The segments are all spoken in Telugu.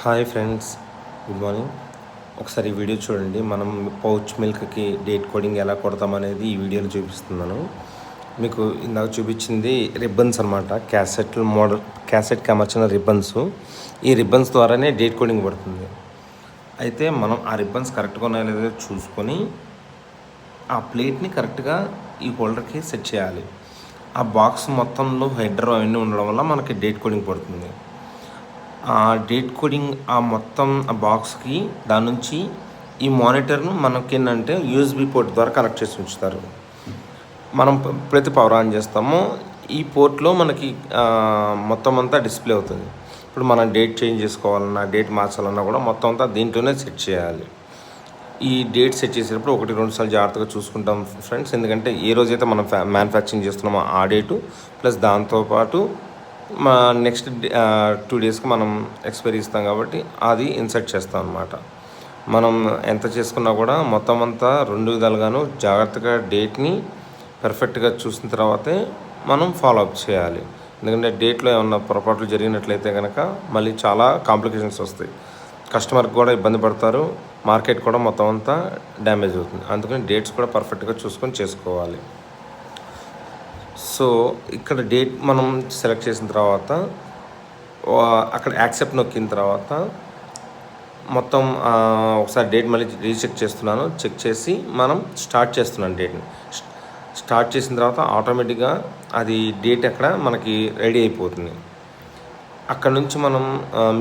Hi friends, good morning. ఒకసారి ఈ వీడియో చూడండి. మనం పౌచ్ మిల్క్కి డేట్ కోడింగ్ ఎలా కొడతామనేది ఈ వీడియోలో చూపిస్తున్నాను. మీకు ఇందాక చూపించింది రిబ్బన్స్ అనమాట. క్యాసెట్కి అమర్చిన రిబ్బన్స్. ఈ రిబ్బన్స్ ద్వారానే డేట్ కోడింగ్ పడుతుంది. అయితే మనం ఆ రిబ్బన్స్ కరెక్ట్గా ఉన్నాయో లేదో చూసుకొని ఆ ప్లేట్ని కరెక్ట్గా ఈ హోల్డర్కి సెట్ చేయాలి. ఆ బాక్స్ మొత్తంలో హెడర్ అవన్నీ ఉండడం వల్ల మనకి డేట్ కోడింగ్ పడుతుంది. ఆ డేట్ కోడింగ్ ఆ మొత్తం ఆ బాక్స్కి దాని నుంచి ఈ మానిటర్ను మనకి ఏంటంటే యూఎస్బి పోర్ట్ ద్వారా కనెక్ట్ చేసి ఉంచుతారు. మనం ఎప్పుడైతే పవర్ ఆన్ చేస్తామో ఈ పోర్ట్లో మనకి మొత్తం అంతా డిస్ప్లే అవుతుంది. ఇప్పుడు మనం డేట్ చేంజ్ చేసుకోవాలన్నా డేట్ మార్చాలన్నా కూడా మొత్తం అంతా దీంట్లోనే సెట్ చేయాలి. ఈ డేట్ సెట్ చేసేటప్పుడు 1-2 సార్లు జాగ్రత్తగా చూసుకుంటాం ఫ్రెండ్స్. ఎందుకంటే ఏ రోజైతే మనం మ్యానుఫ్యాక్చరింగ్ చేస్తున్నామో ఆ డేటు ప్లస్ దాంతోపాటు మా నెక్స్ట్ 2 డేస్కి మనం ఎక్స్పైరీ ఇస్తాం కాబట్టి అది ఇన్సర్ట్ చేస్తాం అన్నమాట. మనం ఎంత చేసుకున్నా కూడా మొత్తం అంతా 2 విధాలుగాను జాగ్రత్తగా డేట్ని పర్ఫెక్ట్గా చూసిన తర్వాతే మనం ఫాలో అప్ చేయాలి. ఎందుకంటే డేట్లో ఏమన్నా పొరపాట్లు జరిగినట్లయితే కనుక మళ్ళీ చాలా కాంప్లికేషన్స్ వస్తాయి. కస్టమర్కి కూడా ఇబ్బంది పడతారు, మార్కెట్ కూడా మొత్తం అంతా డ్యామేజ్ అవుతుంది. అందుకని డేట్స్ కూడా పర్ఫెక్ట్గా చూసుకొని చేసుకోవాలి. సో ఇక్కడ డేట్ మనం సెలెక్ట్ చేసిన తర్వాత అక్కడ యాక్సెప్ట్ నొక్కిన తర్వాత మొత్తం ఒకసారి డేట్ మళ్ళీ రీచెక్ చేస్తున్నాను. చెక్ చేసి మనం స్టార్ట్ చేస్తున్నాను డేట్ని. స్టార్ట్ చేసిన తర్వాత ఆటోమేటిక్గా అది డేట్ అక్కడ మనకి రెడీ అయిపోతుంది. అక్కడ నుంచి మనం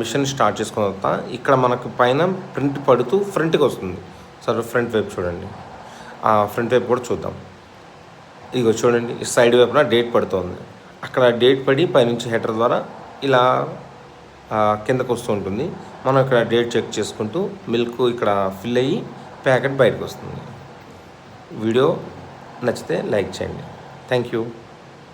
మిషన్ స్టార్ట్ చేసుకున్న తర్వాత ఇక్కడ మనకు పైన ప్రింట్ పడుతూ ఫ్రంట్కి వస్తుంది. సరే ఫ్రంట్ వైపు చూడండి, ఫ్రంట్ వైపు కూడా చూద్దాం. ఇదిగో చూడండి, సైడ్ వైపున డేట్ పడుతుంది. అక్కడ డేట్ పడి పైనుంచి హెడర్ ద్వారా ఇలా కిందకు వస్తూ ఉంటుంది. మనం ఇక్కడ డేట్ చెక్ చేసుకుంటూ మిల్క్ ఇక్కడ ఫిల్ అయ్యి ప్యాకెట్ బయటకు వస్తుంది. వీడియో నచ్చితే లైక్ చేయండి. Thank you.